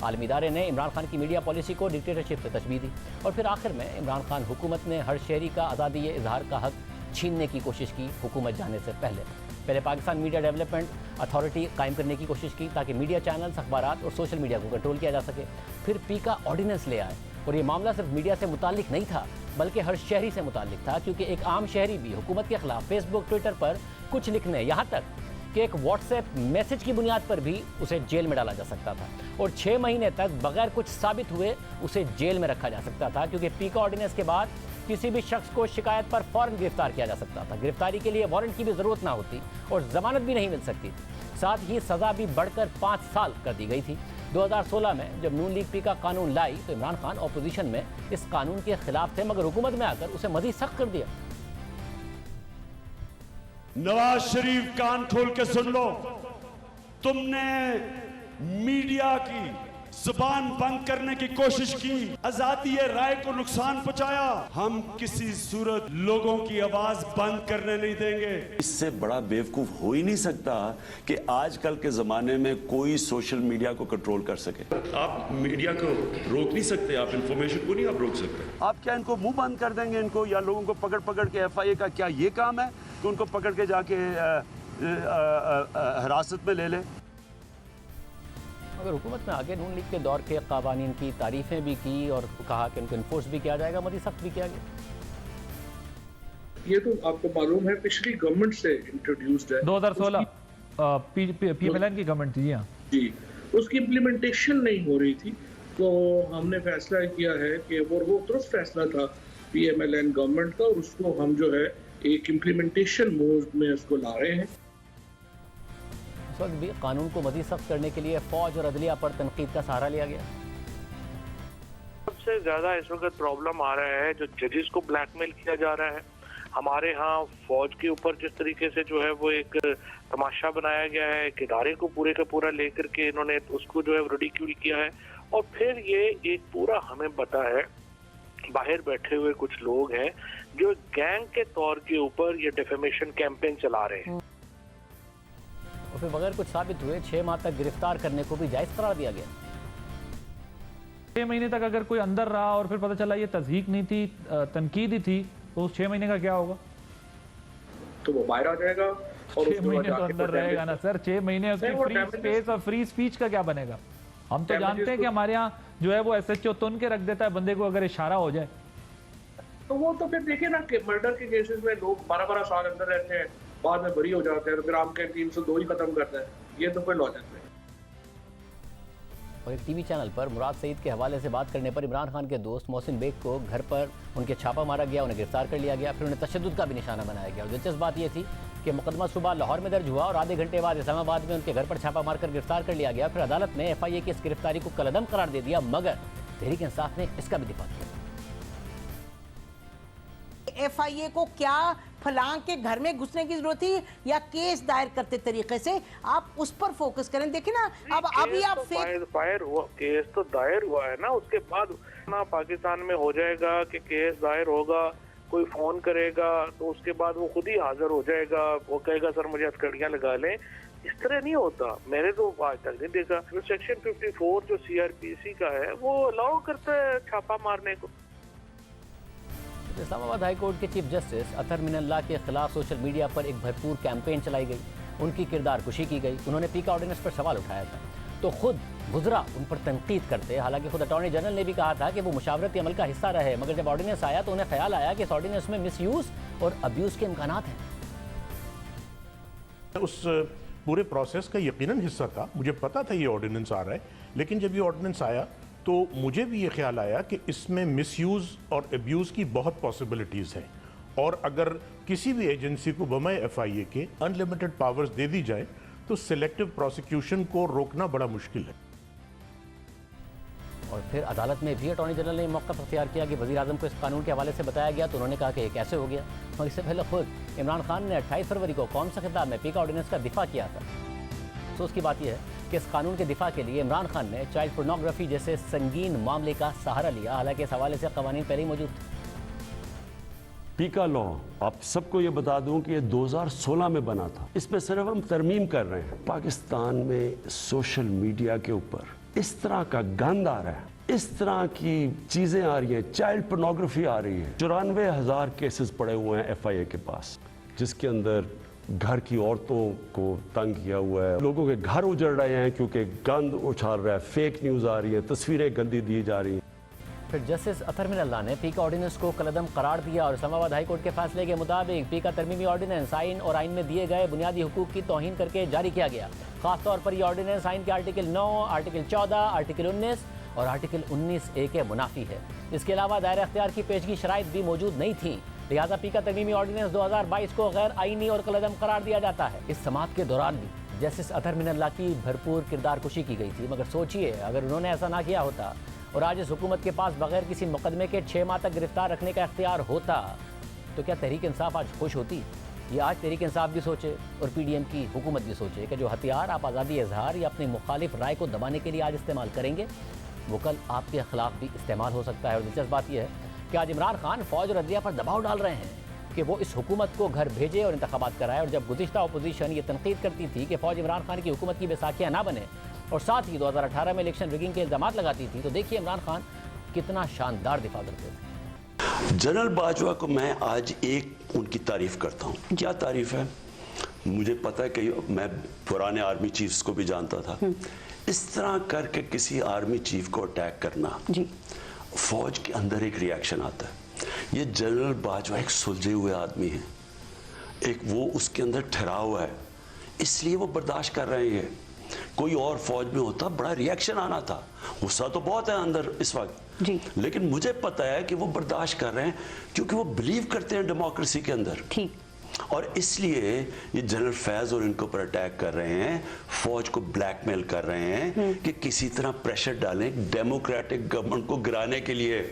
आलमी इदारे ने इमरान खान की मीडिया पॉलिसी को डिक्टेटरशिप से तशबीह दी। और फिर आखिर में इमरान खान हुकूमत ने हर शहरी का आज़ादी इजहार का हक छीनने की कोशिश की हुकूमत जाने से पहले पाकिस्तान मीडिया डेवलपमेंट अथॉरिटी कायम करने की कोशिश की ताकि मीडिया चैनल्स, अखबारात और सोशल मीडिया को कंट्रोल किया जा सके। फिर पीका ऑर्डिनेंस ले आए और ये मामला सिर्फ मीडिया से मुताल्लिक नहीं था बल्कि हर शहरी से मुताल्लिक था, क्योंकि एक आम शहरी भी हुकूमत के खिलाफ फेसबुक, ट्विटर पर कुछ लिखने, यहाँ तक कि एक व्हाट्सएप मैसेज की बुनियाद पर भी उसे जेल में डाला जा सकता था और 6 महीने तक बगैर कुछ साबित हुए उसे जेल में रखा जा सकता था, क्योंकि पीका ऑर्डिनेंस के बाद किसी भी शख्स को शिकायत पर फौरन गिरफ्तार किया जा सकता था। गिरफ्तारी के लिए वारंट की भी ज़रूरत ना होती और ज़मानत भी नहीं मिल सकती। साथ ही सज़ा भी बढ़कर 5 साल कर दी गई थी। 2016 में जब नून लीग पीका कानून लाई तो इमरान खान अपोजिशन में इस कानून के खिलाफ थे, मगर हुकूमत में आकर उसे मज़ीद सख्त कर दिया। नवाज शरीफ, कान खोल के सुन लो, तुमने मीडिया की जुबान बंद करने की कोशिश की, आजादी राय को नुकसान पहुंचाया। हम किसी सूरत लोगों की आवाज बंद करने नहीं देंगे। इससे बड़ा बेवकूफ हो ही नहीं सकता कि आजकल के जमाने में कोई सोशल मीडिया को कंट्रोल कर सके। आप मीडिया को रोक नहीं सकते, आप इंफॉर्मेशन को नहीं आप रोक सकते। आप क्या इनको मुंह बंद कर देंगे इनको, या लोगों को पकड़ पकड़ के FIA का क्या ये काम है कि उनको पकड़ के जाके हिरासत में ले लें? अगर हुकूमत में आगे नून लीग के दौर के कवानीन की तारीफें भी की और कहा कि उनको इन्फोर्स भी किया जाएगा, मज़ीद सख्त भी किया गया। ये तो आपको मालूम है पिछली गवर्नमेंट से इंट्रोड्यूस्ड है, 2016 PMLN की गवर्नमेंट थी। जी, उसकी इम्प्लीमेंटेशन नहीं हो रही थी, तो हमने फैसला किया है कि वो दुरुस्त फैसला था PMLN गवर्नमेंट का, और उसको हम जो है एक इम्प्लीमेंटेशन मोड में उसको ला रहे हैं। इस वक्त भी कानून को मज़ीद सख्त करने के लिए फौज और अदलिया पर तनकीद का सहारा लिया गया। सबसे ज्यादा इस वक्त प्रॉब्लम आ रहा है जो जजेस को ब्लैकमेल किया जा रहा है। हमारे यहाँ फौज के ऊपर जिस तरीके से जो है वो एक तमाशा बनाया गया है, एक इदारे को पूरे का पूरा लेकर के इन्होंने उसको जो है रिडिक्यूल किया है, और फिर ये एक पूरा हमें पता है बाहर बैठे हुए कुछ लोग हैं जो गैंग के तौर के ऊपर ये डिफेमेशन कैंपेन चला रहे हैं। और फिर बगैर कुछ साबित हुए 6 माह तक गिरफ्तार करने को भी जायज़ करार दिया गया। 6 महीने तक अगर कोई अंदर रहा और फिर पता चला ये तज़हीक नहीं थी, तनकीद ही थी, तो उस 6 महीने का क्या होगा? तो वो बाहर आ जाएगा और 6 महीने तो अंदर रहेगा ना सर। 6 महीने उसकी फ्री स्पेस और फ्री स्पीच का क्या बनेगा? हम तो जानते हैं कि हमारे यहाँ जो है वो SHO तुन के रख देता है बंदे को अगर इशारा हो जाए। तो वो तो फिर देखिए ना कि मर्डर के केसेस में लोग 12-12 साल अंदर रहते हैं, बाद में बरी हो जाते हैं, तो फिर आपके 302 ही खत्म करता है। ये तो कोई लॉजिक नहीं। और एक टीवी चैनल पर मुराद सईद के हवाले से बात करने पर इमरान खान के दोस्त मोहसिन बेग को घर पर उनके छापा मारा गया, उन्हें गिरफ्तार कर लिया गया, फिर उन्हें तशद्दुद का भी निशाना बनाया गया। और दिलचस्प बात यह थी कि मुकदमा सुबह लाहौर में दर्ज हुआ और आधे घंटे बाद इस्लामाबाद में उनके घर पर छापा मारकर गिरफ्तार कर लिया गया। फिर अदालत ने FIA की इस गिरफ्तारी को कलअदम करार दे दिया, मगर तहरीक इंसाफ ने इसका भी दिफा किया। FIA को क्या फलां के घर में घुसने की जरूरत थी या केस दायर करते तरीके से, आप उस पर फोकस करें। देखिए ना, अब अभी आप फायर हुआ, केस तो दायर हुआ है ना, उसके बाद ना पाकिस्तान में हो जाएगा कि केस दायर होगा, कोई फोन करेगा तो उसके बाद वो खुद ही हाजिर हो जाएगा, वो कहेगा सर मुझे हथकड़ियां लगा लें। इस तरह नहीं होता, मैंने तो आज तक नहीं देखा। जो सेक्शन 54 जो CRPC का है वो अलाउ करता है छापा मारने को। इस्लामाबाद हाई कोर्ट के चीफ जस्टिस अतर मिनल्लाह के खिलाफ सोशल मीडिया पर एक भरपूर कैंपेन चलाई गई, उनकी किरदार कुशी की गई। उन्होंने पीका ऑर्डिनेंस पर सवाल उठाया था तो खुद गुजरा उन पर तनकीद करते। हालांकि खुद अटॉर्नी जनरल ने भी कहा था कि वो मुशावरती अमल का हिस्सा रहे, मगर जब ऑर्डिनेंस आया तो उन्हें ख्याल आया कि इस ऑर्डिनेंस में मिसयूज और अब्यूज़ के इम्कानात हैं। उस पूरे प्रोसेस का यकीनन हिस्सा था, मुझे पता था ये ऑर्डिनेंस आ रहा है, लेकिन जब ये ऑर्डिनेंस आया तो मुझे भी ये ख्याल आया कि इसमें मिसयूज़ और अब्यूज़ की बहुत पॉसिबिलिटीज़ हैं, और अगर किसी भी एजेंसी को बमाए FIA के अनलिमिटेड पावर्स दे दी जाए तो सिलेक्टिव प्रोसिक्यूशन को रोकना बड़ा मुश्किल है। और फिर अदालत में भी अटॉर्नी जनरल ने मौका अख्तियार किया कि वज़ीर आज़म को इस कानून के हवाले से बताया गया तो उन्होंने कहा कि ये कैसे हो गया। और इससे पहले खुद इमरान खान ने 28 फरवरी को कौम से खिताब में पीका ऑर्डिनेंस का दिफा किया था। अफसोस की बात यह है कि इस कानून के दिफा के लिए इमरान खान ने चाइल्ड पोर्नोग्राफी जैसे संगीन मामले का सहारा लिया, हालांकि इस हवाले से कवानीन पहले ही मौजूद थे। पीका लॉ, आप सबको ये बता दूं कि ये 2016 में बना था, इसमें सिर्फ हम तरमीम कर रहे हैं। पाकिस्तान में सोशल मीडिया के ऊपर इस तरह का गंद आ रहा है, इस तरह की चीजें आ रही हैं, चाइल्ड पोर्नोग्राफी आ रही है। 94,000 केसेस पड़े हुए हैं FIA के पास, जिसके अंदर घर की औरतों को तंग किया हुआ है, लोगों के घर उजड़ रहे हैं क्योंकि गंद उछाल रहा है, फेक न्यूज़ आ रही है, तस्वीरें गंदी दी जा रही हैं। फिर जस्टिस अतर मिनल्ला ने पीका ऑर्डिनेंस को कलअदम करार दिया और इस्लामाबाद हाई कोर्ट के फैसले के मुताबिक पीका तरमीमी ऑर्डिनेंस आइन और आइन में दिए गए बुनियादी हुकूक की तौहीन करके जारी किया गया। खासतौर पर यह ऑर्डिनेंस आइन के आर्टिकल 9, आर्टिकल 14, आर्टिकल 19 और आर्टिकल 19A के मुनाफी है। इसके अलावा दायरा अख्तियार की पेशगी शराइत भी मौजूद नहीं थी, लिहाजा पीका तरमीमी ऑर्डिनेंस 2022 को गैर आइनी और कलअदम करार दिया जाता है। इस समाअत के दौरान भी जस्टिस अतर मिनल्ला की भरपूर किरदार कुशी की गई थी, मगर सोचिए अगर उन्होंने ऐसा ना किया होता और आज इस हुकूमत के पास बगैर किसी मुकदमे के 6 माह तक गिरफ्तार रखने का इख्तियार होता तो क्या तहरीक इंसाफ आज खुश होती? ये आज तहरीक इंसाफ भी सोचे और PDM की हुकूमत भी सोचे कि जो हथियार आप आज़ादी इजहार या अपनी मुखालिफ राय को दबाने के लिए आज इस्तेमाल करेंगे वो कल आपके खिलाफ भी इस्तेमाल हो सकता है। और दिलचस्प बात यह है कि आज इमरान खान फौज और अदलिया पर दबाव डाल रहे हैं कि वो इस हुकूमत को घर भेजे और इंतखाबात कराए। और जब गुज़िश्ता अपोजिशन ये तनकीद करती थी कि फ़ौज इमरान खान की हुकूमत की बैसाखियाँ ना बने और साथ ही 2018 में इलेक्शन रिगिंग के इल्ज़ाम लगाती थी, तो देखिए इमरान खान कितना शानदार दिफा करते थे। जनरल बाजवा को मैं आज एक उनकी तारीफ करता हूँ। क्या तारीफ है? मुझे पता है कि मैं पुराने आर्मी चीफ्स को भी जानता था। इस तरह करके किसी आर्मी चीफ को अटैक करना जी, फौज के अंदर एक रिएक्शन आता है। ये जनरल बाजवा एक सुलझे हुए आदमी है, एक वो उसके अंदर ठहरा हुआ है, इसलिए वो बर्दाश्त कर रहे हैं। कोई और फौज में होता बड़ा रिएक्शन आना था, गुस्सा तो बहुत है अंदर इस वक्त जी, लेकिन मुझे पता है कि वो बर्दाश्त कर रहे हैं क्योंकि वो बिलीव करते हैं डेमोक्रेसी के अंदर। ठीक, और इसलिए ये जनरल फैज और इनको पर अटैक कर रहे हैं, फौज को ब्लैकमेल कर रहे हैं कि किसी तरह प्रेशर डालें डेमोक्रेटिक गवर्नमेंट को गिराने के लिए।